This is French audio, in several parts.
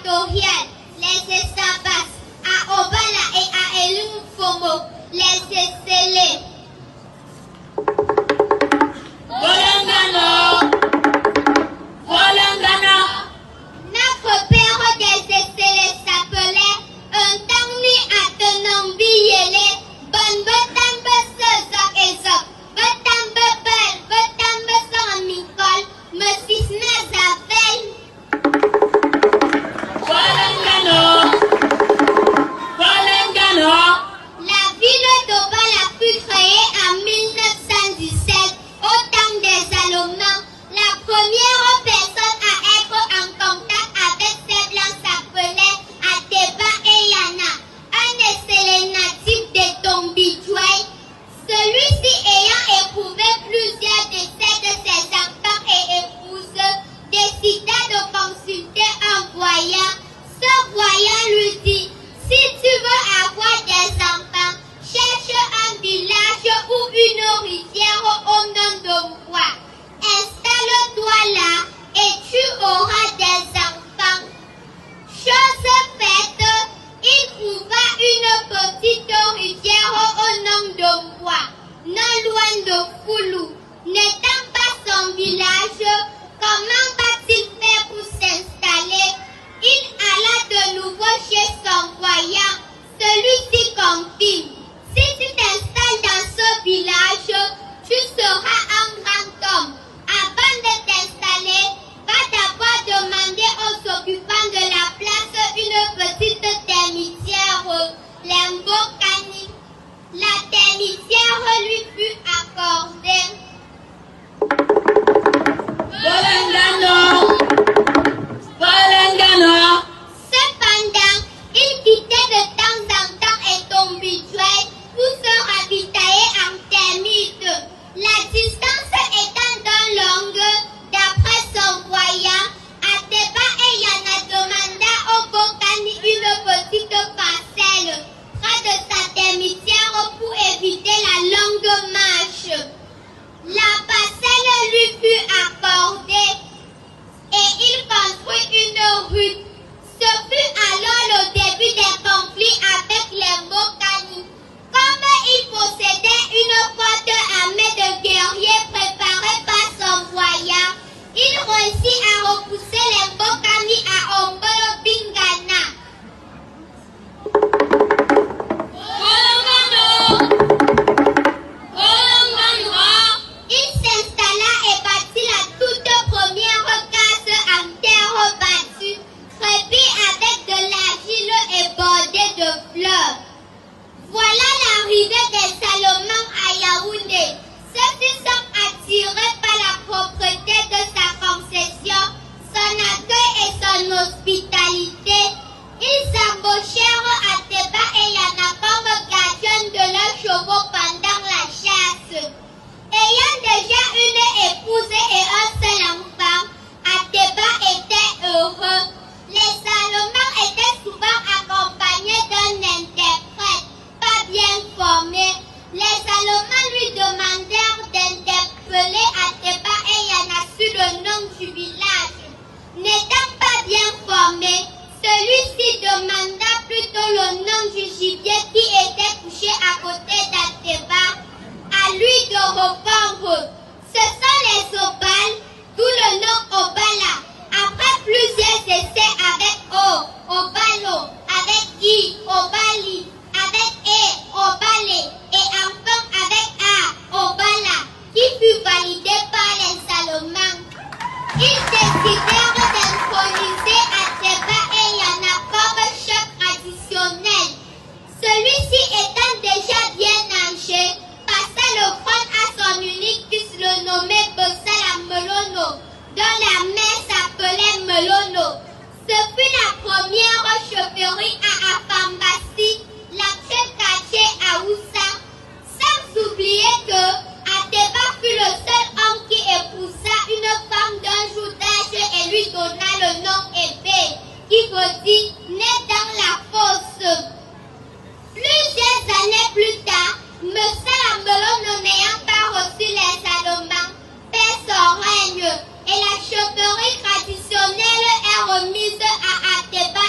équatoriale, les Estabas, à Obala et à Elunfomo, les Esselés. Notre père des Esselés s'appelait un Tangni Atenambi Yele, Bon Botambe Sezok et Zok, Botambe Bel, Botambe Sans Mikol, Mesisna Zavel. La ville d'Obala fut créée en 1917 au temps des Alomans. La première personne à être en contact avec ces blancs s'appelait Ateba Eyana, un Esselé natif de Tombidjoué. Celui-ci ayant éprouvé plusieurs décès de ses enfants et épouses, décida de consulter un voyant. Ce voyant lui dit: si tu veux avoir des enfants, cherche un village ou une rivière au nom de moi. Installe-toi là et tu auras des enfants. Chose faite, il trouva une petite rivière au nom de moi, non loin de Foulou. N'étant pas son village, comment va-t-il faire pour s'installer? Il alla de nouveau chez son voyant. Celui-ci confirme: si tu t'installes dans ce village, tu seras un grand homme. Avant de t'installer, va d'abord demander aux occupants de la place une petite termitière, l'Embokani. La termitière lui fut accordée. Cependant, il quittait de temps en temps et Tombidjoué pour se ravitailler en termites. La distance étant d'un longue, d'après son voyant, Ateba Eyana demanda au Bokani une petite parcelle près de sa termitière pour éviter la longue marche. La parcelle lui fut accordée et il construit une rue. Ce fut alors le début des conflits avec les Mbokani. Comme il possédait une forte armée de guerriers préparée par son voyant, il réussit à repousser les Mbokani à Ombolo Bingana. Il s'installa et bâtit la toute première case en terre battue, crépie avec de l'argile et bordée de fleurs. Voilà l'arrivée des Salomons à Yaoundé. Ceux-ci sont attirés par la propreté de sa concession, son accueil et son hospitalité. Ils embauchèrent Ateba Eyana comme gardien de leurs chevaux pendant la chasse. Ayant déjà une épouse et un seul enfant, Ateba était heureux. Les Salomons étaient souvent accompagnés d'un interprète pas bien formé. Les Salomons lui demandèrent d'interpeller Ateba Eyana sur le nom du village. N'étant pas bien formé, celui-ci demanda plutôt le nom du gibier qui était couché à côté d'Ateba. À lui de répondre. Ce sont les Obales, d'où le nom Obala. Après plusieurs essais avec O, Obalo, avec I, Obali, avec E, Obale, et enfin avec A, Obala, qui fut validé par les Salomons. Ils décidèrent d'introniser Ateba Eyana comme chef traditionnel. Celui-ci étant déjà bien âgé, passa le trône à son unique fils, le nommé Bosala Melono, dont la mère s'appelait Melono. Ce fut la première chefferie à Afambasi, l'actuel quartier à Oussa. Sans oublier que Ateba fut le seul homme qui épousa une femme d'un jour d'âge et lui donna le nom Ébé, qui veut dire né dans la fosse. Plusieurs années plus tard, Messala Melono n'ayant pas reçu les Salomons, perd son règne et la chefferie traditionnelle est remise à Ateba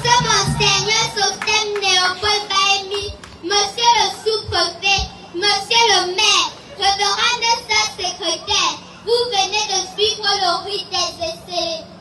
Monsieur Monseigneur Sosthène Léopold Baemi, Monsieur le sous-préfet, Monsieur le maire, révérend de sa secrétaire, vous venez de suivre le rite des essais.